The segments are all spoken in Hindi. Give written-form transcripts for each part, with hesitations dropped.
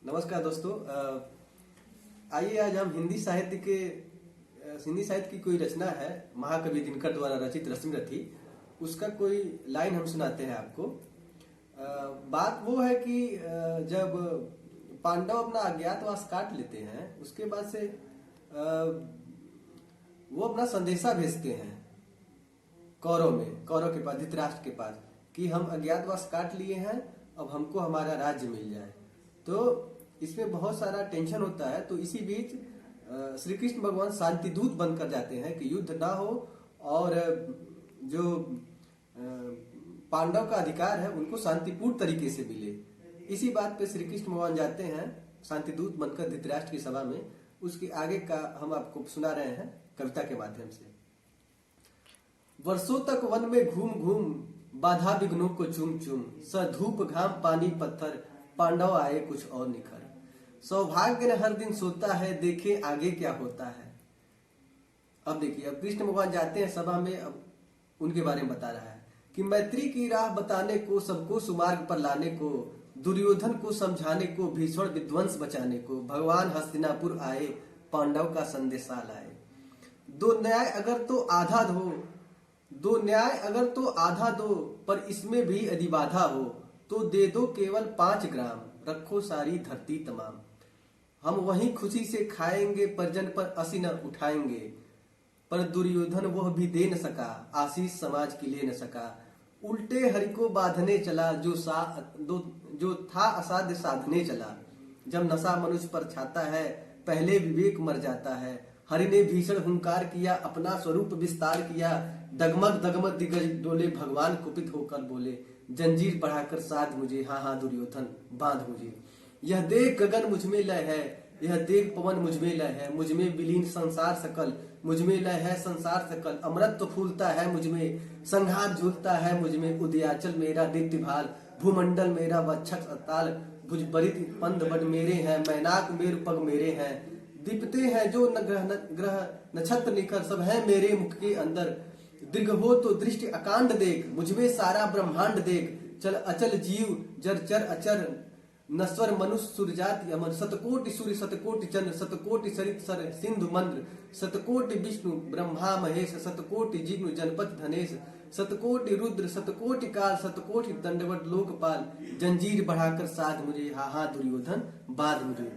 नमस्कार दोस्तों। आइए आज हम हिंदी साहित्य की कोई रचना है महाकवि दिनकर द्वारा रचित रश्मिरथी, उसका कोई लाइन हम सुनाते हैं आपको। बात वो है कि जब पांडव अपना अज्ञातवास काट लेते हैं उसके बाद से वो अपना संदेशा भेजते हैं कौरव के पास, धृतराष्ट्र के पास, कि हम अज्ञातवास काट लिए हैं, अब हमको हमारा राज्य मिल जाए। तो इसमें बहुत सारा टेंशन होता है। तो इसी बीच श्री कृष्ण भगवान शांति दूत बनकर जाते हैं कि युद्ध ना हो और जो पांडव का अधिकार है उनको शांतिपूर्ण तरीके से मिले। इसी बात पे श्री कृष्ण भगवान जाते हैं शांति दूत बनकर धृतराष्ट्र की सभा में। उसके आगे का हम आपको सुना रहे हैं कविता के माध्यम से। वर्षों तक वन में घूम घूम बाधा विघ्नों को चूम चूम, सधूप घाम पानी पत्थर पांडव आए कुछ और निखर। सौभाग्य ने हर दिन सोता है, देखे आगे क्या होता है। अब देखिए, अब कृष्ण भगवान जाते हैं सभा में, अब उनके बारे में बता रहा है कि मैत्री की राह बताने को, सबको सुमार्ग पर लाने को, दुर्योधन को समझाने को, भीषण विध्वंस बचाने को भगवान हस्तिनापुर आए, पांडव का संदेशा लाए। दो न्याय अगर तो आधा दो, पर इसमें भी यदि बाधा हो तो दे दो केवल 5 ग्राम, रखो सारी धरती तमाम। हम वहीं खुशी से खाएंगे, परिजन पर असी न उठाएंगे। पर दुर्योधन वह भी दे न सका, आशीष समाज की ले न सका। उल्टे हरि को बांधने चला, जो था असाध्य साधने चला। जब नशा मनुष्य पर छाता है, पहले विवेक मर जाता है। हरि ने भीषण हुंकार किया, अपना स्वरूप विस्तार किया। डगमग डगमग दिग्गज डोले, भगवान कुपित होकर बोले, जंजीर बढ़ाकर साध मुझे, हाँ हाँ दुर्योधन बांध मुझे। यह देख गगन मुझ में लय है, यह देख पवन मुझ में लय है। मुझ में विलीन संसार सकल, मुझ में लय है संसार सकल। अमृत फूलता है मुझ में, संघात झूलता है मुझ में। उदयाचल मेरा दैत्य भाल, भूमंडल मेरा वक्षक अताल। भुजबरित पंद बड मेरे हैं, मैनाक मेरु पग मेरे हैं। दीपते हैं जो ग्रह नक्षत्र निखर, सब है मेरे मुख के अंदर। दीर्घ हो तो दृष्टि अकांड देख, मुझमें सारा ब्रह्मांड देख। चल अचल जीव जर चर अचर, नश्वर मनुष्य सूर्यजाति अमर। शतकोटि सूर्य शतकोटि चंद्र, शतकोटि सरित सर सिंधु मंद्र। शतकोटि विष्णु ब्रह्मा महेश, शतकोटि जिग्नु जनपति धनेश। शतकोटि रुद्र शतकोटि काल, शतकोटि दंडवत लोकपाल। जंजीर बढ़ाकर साध मुझे, हाँ हाँ दुर्योधन बांध मुझे।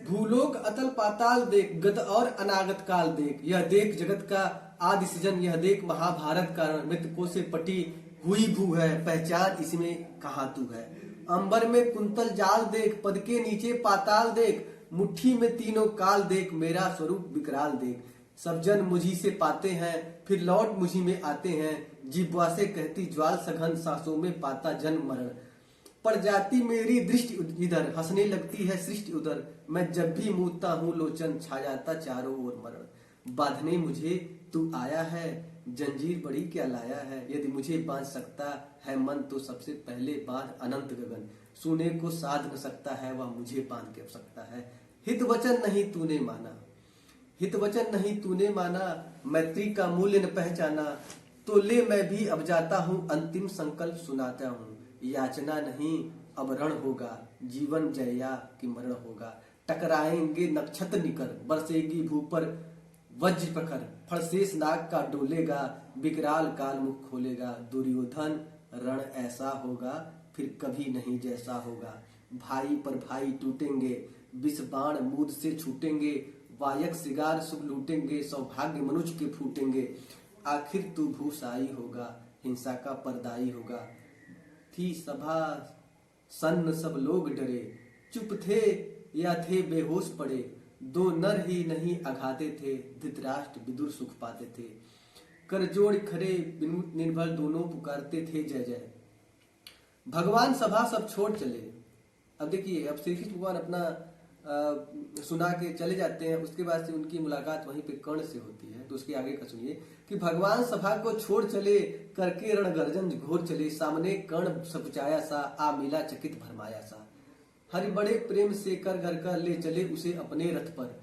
भूलोक अतल पाताल देख, गत और अनागत काल देख। यह देख जगत का आदि सृजन, यह देख महाभारत का मृतकों से पटी हुई भू है। पहचान इसमें कहाँ तू है। अंबर में कुंतल जाल देख, पद के नीचे पाताल देख। मुट्ठी में तीनों काल देख, मेरा स्वरूप विकराल देख। सब जन मुझी से पाते हैं, फिर लौट मुझी में आते हैं। जिह्वा से कहती ज्वाल सघन, सांसों में पाता जन्म मरण। पर जाती मेरी दृष्टि इधर, हंसने लगती है सृष्टि उधर। मैं जब भी मूदता हूँ लोचन, छा जाता चारों ओर मरण। बांधने मुझे तू आया है, जंजीर बड़ी क्या लाया है। यदि मुझे बांध सकता है मन, तो सबसे पहले बांध अनंत गगन। सुने को साध न सकता है, वह मुझे बांध के सकता है। हित वचन नहीं तूने माना, मैत्री का मूल्य न पहचाना। तो ले मैं भी अब जाता हूँ, अंतिम संकल्प सुनाता हूँ। याचना नहीं अब रण होगा, जीवन जया कि मरण होगा। टकराएंगे नक्षत्र निकर, बरसेगी भू पर वज्र प्रखर। फड़शेष नाग का डोलेगा, विकराल काल मुख खोलेगा। दुर्योधन रण ऐसा होगा, फिर कभी नहीं जैसा होगा। भाई पर भाई टूटेंगे, विष बाण मूद से छूटेंगे। वायक श्रृंगार सुख लूटेंगे, सौभाग्य मनुष्य के फूटेंगे। आखिर तू भूसाई होगा, हिंसा का परदाई होगा। थी सभा सन्न सब लोग डरे, चुप थे या थे बेहोश पड़े। दो नर ही नहीं अघाते थे, धृतराष्ट्र विदुर सुख पाते थे। कर जोड़ खड़े विमुख निर्भर, दोनों पुकारते थे जय जय। भगवान सभा सब छोड़ चले। अब देखिए, अब श्री कृष्ण भगवान अपना सुना के चले जाते हैं। उसके बाद से उनकी मुलाकात वहीं पे कर्ण से होती है। तो उसके आगे का सुनिए कि भगवान सभा को छोड़ चले, करके रण गर्जन घोर चले। सामने कर्ण सकुचाया सा, आ मिला चकित भरमाया सा। हरि बड़े प्रेम से कर घर कर ले चले उसे अपने रथ पर।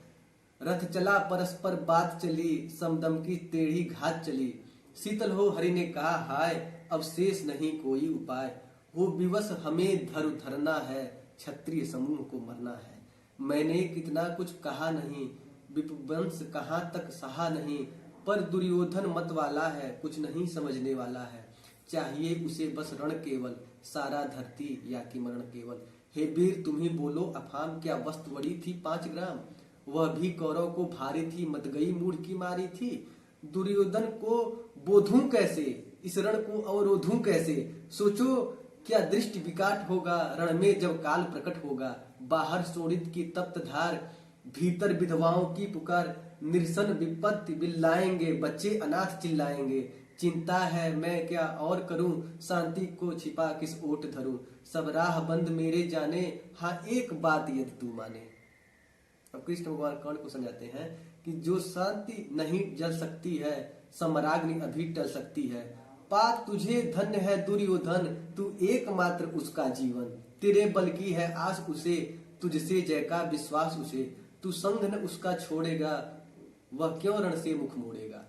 रथ चला परस्पर बात चली, समदम की टेढ़ी घात चली। शीतल हो हरि ने कहा हाय, अब शेष नहीं कोई उपाय। हो विवश हमें धरना है, क्षत्रिय समूह को मरना है। मैंने कितना कुछ कहा नहीं, विपवंश कहाँ तक सहा नहीं, पर दुर्योधन मत वाला है, कुछ नहीं समझने वाला है। चाहिए उसे बस रण केवल, सारा धरती या कि मरण केवल। हे वीर तुम ही बोलो अफाम, क्या वस्तु बड़ी थी 5 ग्राम, वह भी कौरव को भारी थी, मत गई मूढ़ की मारी थी। दुर्योधन को बोधूं कैसे, इस रण को अवरोधूं कैसे, सोचो क्या दृष्टि विकाट होगा, रण में जब काल प्रकट होगा। बाहर शोणित की तप्त धार, भीतर विधवाओं की पुकार, निरसन विपत्ति बिल्लाएंगे, बच्चे अनाथ चिल्लाएंगे। चिंता है मैं क्या और करूं, शांति को छिपा किस ओट धरूं। सब राह बंद मेरे जाने, हाँ एक बात यदि तू माने। अब कृष्ण भगवान कर्ण को समझाते हैं कि जो शांति नहीं जल सकती है, सम्राग्नि अभी टल सकती है। पाप तुझे धन्य है दुर्योधन, तू एकमात्र उसका जीवन। तेरे बल की है आस उसे, तुझसे जय का विश्वास उसे। तू संग न उसका छोड़ेगा, वह क्यों रण से मुख मोड़ेगा।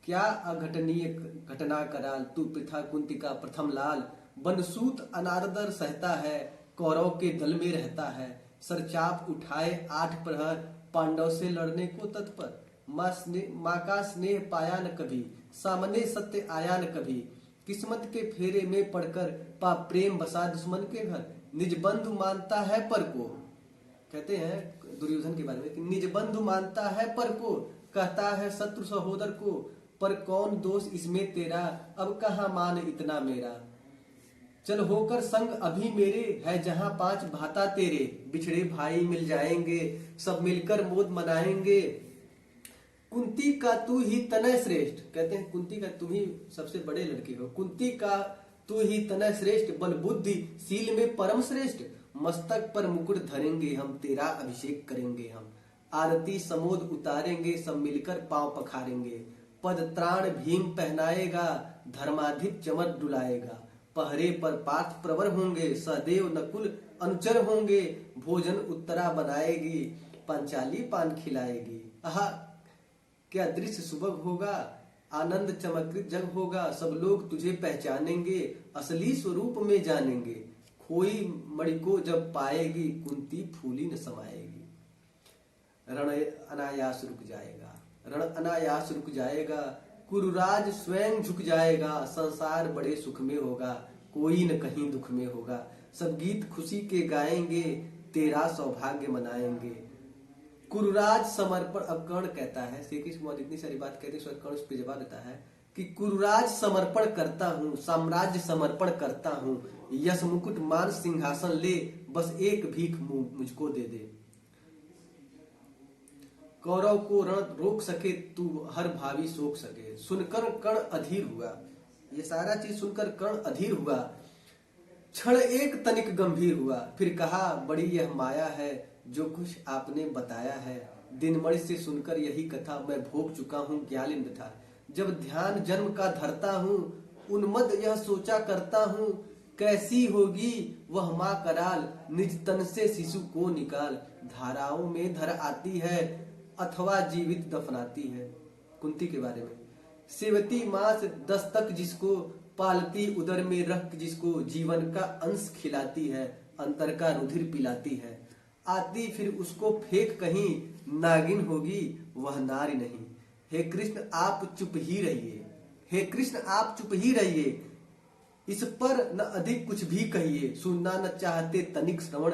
क्या अघटनीय घटना कराल, तू प्रथा कुंती का प्रथम लाल। बनसूत अनादर सहता है, कौरव के दल में रहता है। सरचाप उठाए 8 प्रहर, पांडव से लड़ने को तत्पर। माँ का स्नेह पाया न कभी, सामने सत्य आया न कभी। किस्मत के फेरे में पड़कर, पाप प्रेम बसा दुश्मन के घर। निज बंधु मानता है पर को, कहते हैं दुर्योधन के बारे में कि निज बंधु मानता है पर को, कहता है शत्रु सहोदर को। पर कौन दोष इसमें तेरा, अब कहाँ मान इतना मेरा। चल होकर संग अभी मेरे, है जहां 5 भाता तेरे। बिछड़े भाई मिल जाएंगे, सब मिलकर मोद मनाएंगे। कुंती का तू ही तनय श्रेष्ठ, कहते हैं कुंती का तुम ही सबसे बड़े लड़के हो। कुंती का तू ही तनय श्रेष्ठ, बल बुद्धि सील में परम श्रेष्ठ। मस्तक पर मुकुट धरेंगे हम, तेरा अभिषेक करेंगे हम। आरती समोद उतारेंगे, सब मिलकर पांव पखारेंगे। पद त्राण भीम पहनाएगा, धर्माधिप चमर डुलाएगा। पहरे पर पार्थ प्रवर होंगे, सहदेव नकुल अनुचर होंगे। भोजन उत्तरा बनाएगी, पंचाली पान खिलाएगी। आहा क्या दृश्य सुबह होगा, आनंद चमकृत जग होगा। सब लोग तुझे पहचानेंगे, असली स्वरूप में जानेंगे। खोई मणि को जब पाएगी, कुंती फूली न समाएगी। रण अनायास रुक जाएगा, रण अनायास रुक जाएगा। कुरुराज स्वयं झुक जाएगा, संसार बड़े सुख में होगा। कोई न कहीं दुख में होगा, सब गीत खुशी के गाएंगे। तेरा सौभाग्य मनाएंगे। कुरुराज समर्पण, अब कर्ण कहता है, श्री कृष्ण भगवान इतनी सारी बात कहते हैं, कर्ण उस पर जवाब देता है कि कुरुराज समर्पण करता हूँ, साम्राज्य समर्पण करता हूँ। यश मुकुट मान सिंहासन ले, बस एक भीख मुझको दे दे। कौरव को रण रोक सके, तू हर भावी सोख सके। सुनकर कर्ण अधीर हुआ, ये सारा चीज सुनकर कर्ण अधीर हुआ। क्षण एक तनिक गंभीर हुआ, फिर कहा बड़ी यह माया है, जो कुछ आपने बताया है। दिनमणि से सुनकर यही कथा, मैं भोग चुका हूँ ज्ञालिंद था। जब ध्यान जन्म का धरता हूँ, उन्मद यह सोचा करता हूँ। कैसी होगी वह माँ कराल, निज तन से शिशु को निकाल। धाराओं में धर आती है, अथवा जीवित दफनाती है। कुंती के बारे में, सेवती मास 10 तक जिसको, पालती उदर में रख जिसको। जीवन का अंश खिलाती है, अंतर का रुधिर पिलाती है। आती फिर उसको फेंक कहीं, नागिन होगी वह नारी नहीं। हे कृष्ण आप चुप ही रहिए, हे कृष्ण आप चुप ही रहिए। इस पर न अधिक कुछ भी कहिए, सुनना न चाहते तनिक श्रवण।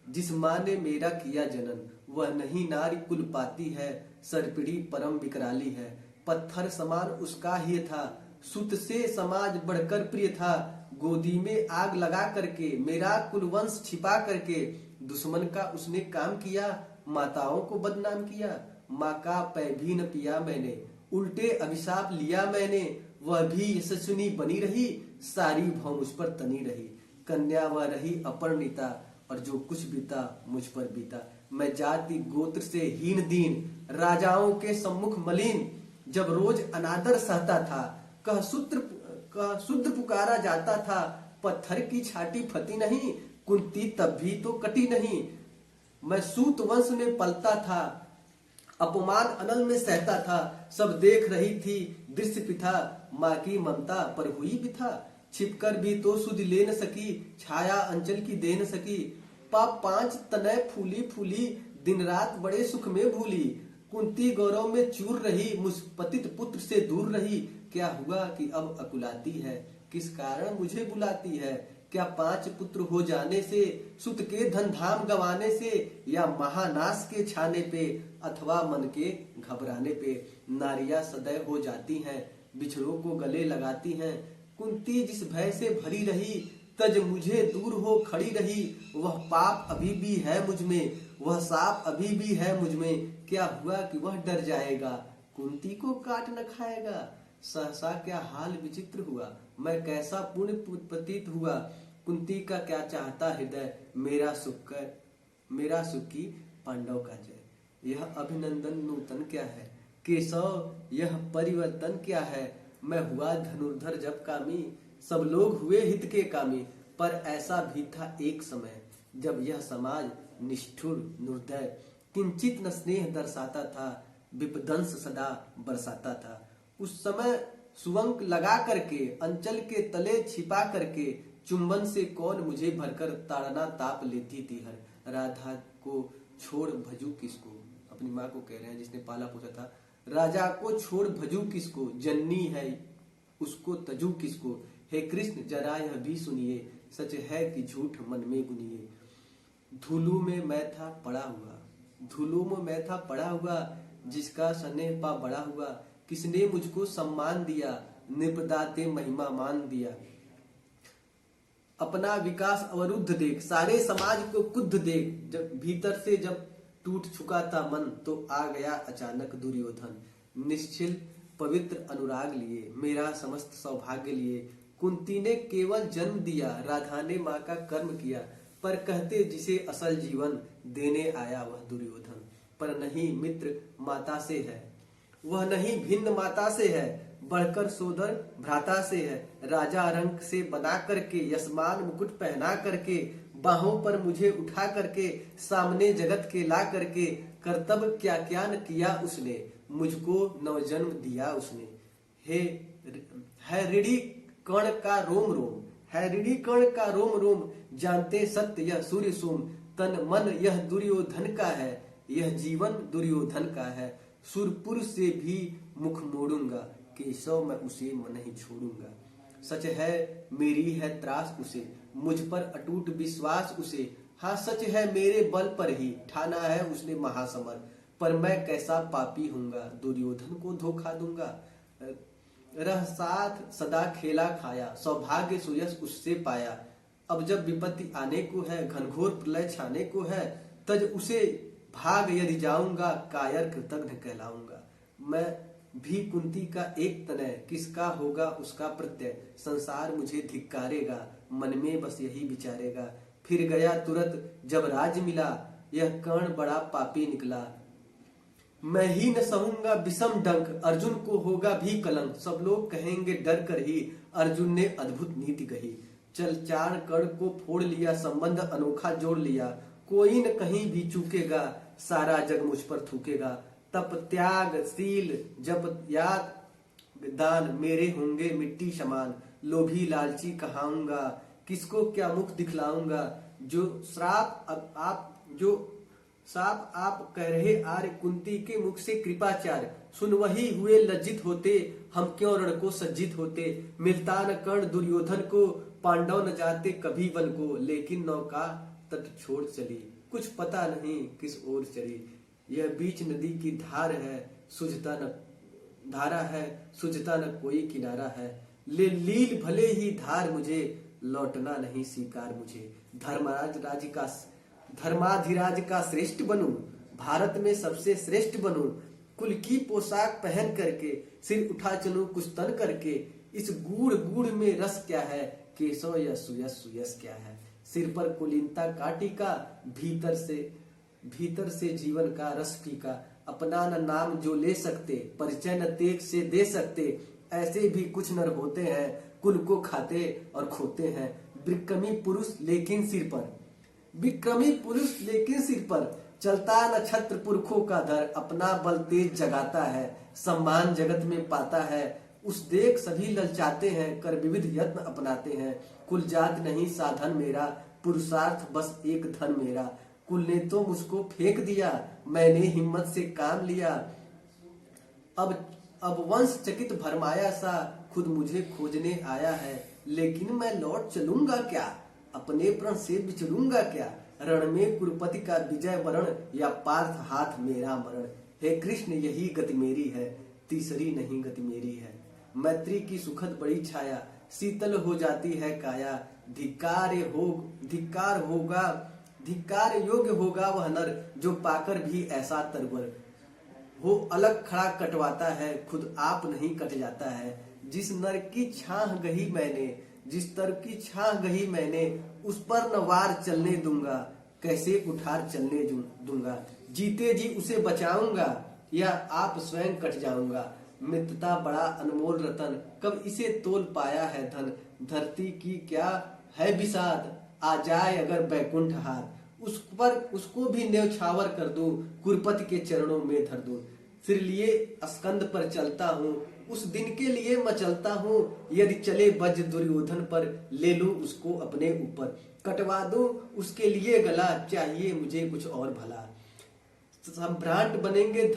जिस माँ ने मेरा किया जनन, वह नहीं नारी कुल पाती है। सरपीढ़ी परम विकराली है, पत्थर समान उसका ही था। सुत से समाज बढ़कर प्रिय था, गोदी में आग लगा करके। मेरा कुलवंश छिपा करके, दुश्मन का उसने काम किया। माताओं को बदनाम किया, माँ का पै भी न पिया मैंने। उल्टे अभिशाप लिया मैंने, वह भी यशस्विनी बनी रही। सारी भौ मुझ पर तनी रही, कन्या वह रही अपरिणीता। और जो कुछ बीता मुझ पर बीता। मैं जाति गोत्र से हीन दीन, राजाओं के सम्मुख मलिन। जब रोज अनादर सहता था, कह शूद्र पुकारा जाता था। पत्थर की छाती फती नहीं, कुंती तब भी तो कटी नहीं। मैं सूत वंश में पलता था, अपमान अनल में सहता था। सब देख रही थी दृश्य पिता, माँ की ममता पर हुई बिथा। छिपकर भी तो सुध ले न सकी, छाया अंचल की दे न सकी। पा 5 तनय फूली फूली, दिन रात बड़े सुख में भूली। कुंती गौरव में चूर रही, मुझ पतित पुत्र से दूर रही। क्या हुआ कि अब अकुलाती है, किस कारण मुझे बुलाती है? क्या 5 पुत्र हो जाने से, सुत के धन धाम गंवाने से, या महानाश के छाने पे, अथवा मन के घबराने पे? नारियां सदैव हो जाती हैं, बिछड़ों को गले लगाती हैं। कुंती जिस भय से भरी रही, तज मुझे दूर हो खड़ी रही। वह पाप अभी भी है मुझ में, वह साप अभी भी है मुझ में। क्या हुआ कि वह डर जाएगा, कुंती को काट न खाएगा? सहसा क्या हाल विचित्र हुआ, मैं कैसा पुण्य प्रतीत हुआ। कुंती का क्या चाहता हृदय, मेरा सुखी पांडव का जय। यह अभिनंदन नूतन क्या है, केशव यह परिवर्तन क्या है। मैं हुआ धनुर्धर जब कामी, सब लोग हुए हित के कामी। पर ऐसा भी था एक समय, जब यह समाज निष्ठुर निर्दय, किंचित न स्नेह दर्शाता था, विपदंस सदा बरसाता था। उस समय सुवंक लगा करके, अंचल के तले छिपा करके, चुंबन से कौन मुझे भरकर ताड़ना ताप लेती थी हर। राधा को छोड़ भजू किसको, अपनी माँ को कह रहे हैं जिसने पाला पोसा था। राजा को छोड़ भजू किसको, जननी है उसको तजू किसको। हे कृष्ण जरा यह भी सुनिए, सच है कि झूठ मन में गुनिए। धूलू में मैं था पड़ा हुआ, धूलू में मैं था पड़ा हुआ, जिसका स्नेह पा बड़ा हुआ। किसने मुझको सम्मान दिया, निपदाते महिमा मान दिया। अपना विकास अवरुद्ध देख, सारे समाज को कुद्ध देख। जब भीतर से जब टूट चुका था मन, तो आ गया अचानक दुर्योधन। निश्चल पवित्र अनुराग लिए, मेरा समस्त सौभाग्य लिए। कुंती ने केवल जन्म दिया, राधा ने माँ का कर्म किया। पर कहते जिसे असल जीवन देने आया वह दुर्योधन। पर नहीं मित्र माता से है, वह नहीं भिन्न माता से है, बढ़कर सोदर भ्राता से है। राजा रंग से बना करके, यशमान मुकुट पहना करके, बाहों पर मुझे उठा करके, सामने जगत के ला करके, कर्तव्य क्या क्या न किया उसने, मुझको नवजन्म दिया उसने। है ऋणी कण का रोम रोम, है ऋणी कण का रोम रोम, जानते सत्य यह सूर्य सोम। तन मन यह दुर्योधन का है, यह जीवन दुर्योधन का है। सुरपुर से भी मुख मोड़ूंगा, केशव मैं उसे नहीं छोड़ूंगा। सच है मेरी है त्रास उसे, मुझ पर अटूट विश्वास उसे। हाँ सच है मेरे बल पर ही ठाना है उसने महासमर। पर मैं कैसा पापी हूँगा, दुर्योधन को धोखा दूंगा। रह साथ सदा खेला खाया, सौभाग्य सुयश उससे पाया। अब जब विपत्ति आने को है, घनघोर प्रलय छाने को है, तज उसे भाग यदि जाऊंगा, कायर कृतघ्न कहलाऊंगा। मैं भी कुंती का एक तनय, किसका होगा उसका प्रत्यय। संसार मुझे धिक्कारेगा, मन में बस यही विचारेगा। फिर गया तुरंत जब राज मिला, यह कर्ण बड़ा पापी निकला। मैं ही न सहूंगा विषम डंक, अर्जुन को होगा भी कलंक। सब लोग कहेंगे डर कर ही, अर्जुन ने अद्भुत नीति कही। चल 4 कर्ण को फोड़ लिया, संबंध अनोखा जोड़ लिया। कोई न कहीं भी चूकेगा, सारा जग मुझ पर थूकेगा। तप त्याग शील जप याग दान, मेरे होंगे मिट्टी समान। लोभी लालची कहाऊंगा, किसको क्या मुख दिखलाऊंगा। जो साप आप कह रहे आर्य, कुंती के मुख से कृपाचार्य। सुन वही हुए लज्जित होते, हम क्यों रण को सज्जित होते। मिलता न कर्ण दुर्योधन को, पांडव न जाते कभी वन को। लेकिन नौका तट छोड़ चली, कुछ पता नहीं किस ओर चली। यह बीच नदी की धार है, सुझता न धारा है, सुझता न कोई किनारा है। ले लील भले ही धार मुझे, लौटना नहीं स्वीकार मुझे। धर्माधिराज का श्रेष्ठ बनूं, भारत में सबसे श्रेष्ठ बनूं। कुल की पोशाक पहन करके, सिर उठा चलूं कुछ तन करके। इस गूढ़ गूढ़ में रस क्या है, केशव या सुयस सुयस क्या है। सिर पर कुलीनता काटी का, भीतर से जीवन का रस फीका। अपना न नाम जो ले सकते, परिचय न तेग से दे सकते। ऐसे भी कुछ नर होते हैं, कुल को खाते और खोते हैं। विक्रमी पुरुष लेकिन सिर पर चलता न छत्र पुरखों का दर। अपना बल तेज जगाता है, सम्मान जगत में पाता है। उस देख सभी ललचाते हैं, कर विविध यत्न अपनाते हैं। कुल जात नहीं साधन मेरा, पुरुषार्थ बस एक धन मेरा। कुल ने तो मुझको फेंक दिया, मैंने हिम्मत से काम लिया। अब वंश चकित भरमाया सा खुद मुझे खोजने आया है। लेकिन मैं लौट चलूंगा क्या, अपने प्रण से बिछड़ूंगा क्या। रण में कुरुपति का विजय वरण, या पार्थ हाथ मेरा मरण। हे कृष्ण यही गति मेरी है, तीसरी नहीं गति मेरी है। मैत्री की सुखद बड़ी छाया, शीतल हो जाती है काया। धिक्कार योग्य होगा वह नर, जो पाकर भी ऐसा तरवर हो। अलग खड़ा कटवाता है, खुद आप नहीं कट जाता है। जिस नर की छाह गही मैंने, जिस तर की छाह गही मैंने, उस पर न वार चलने दूंगा, कैसे उठार चलने दूंगा। जीते जी उसे बचाऊंगा, या आप स्वयं कट जाऊंगा। मित्रता बड़ा अनमोल रतन, कब इसे तोल पाया है धन। धरती की क्या है बिसात, आ जाए अगर बैकुंठ हाथ। उसको भी न्यौछावर कर दूं, कुरुपति के चरणों में धर दूं। सिर लिए स्कंद पर चलता हूँ, उस दिन के लिए मैं चलता हूँ। यदि चले वज्र दुर्योधन पर, ले लूं उसको अपने ऊपर। कटवा दूं उसके लिए गला, चाहिए मुझे कुछ और भला। सम्राट बनेंगे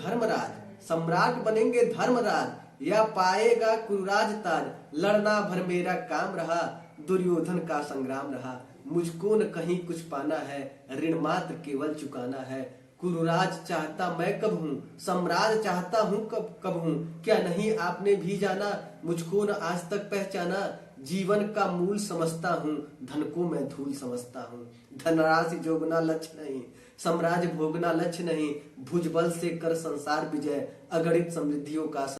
धर्मराज, या पाएगा कुरुराज ताज। लड़ना भर मेरा काम रहा, दुर्योधन का संग्राम रहा। मुझको न कहीं कुछ पाना है, ऋण मात्र केवल चुकाना है। कुरुराज चाहता मैं कब हूँ, सम्राट चाहता हूँ कब हूँ। क्या नहीं आपने भी जाना, मुझको न आज तक पहचाना। जीवन का मूल समझता हूँ, धन को मैं धूल समझता हूँ। धनराशि जोगना लक्ष्य नहीं, साम्राज्य भोगना लक्ष्य नहीं। भुजबल से कर संसार विजय, अगणित समृद्धियों का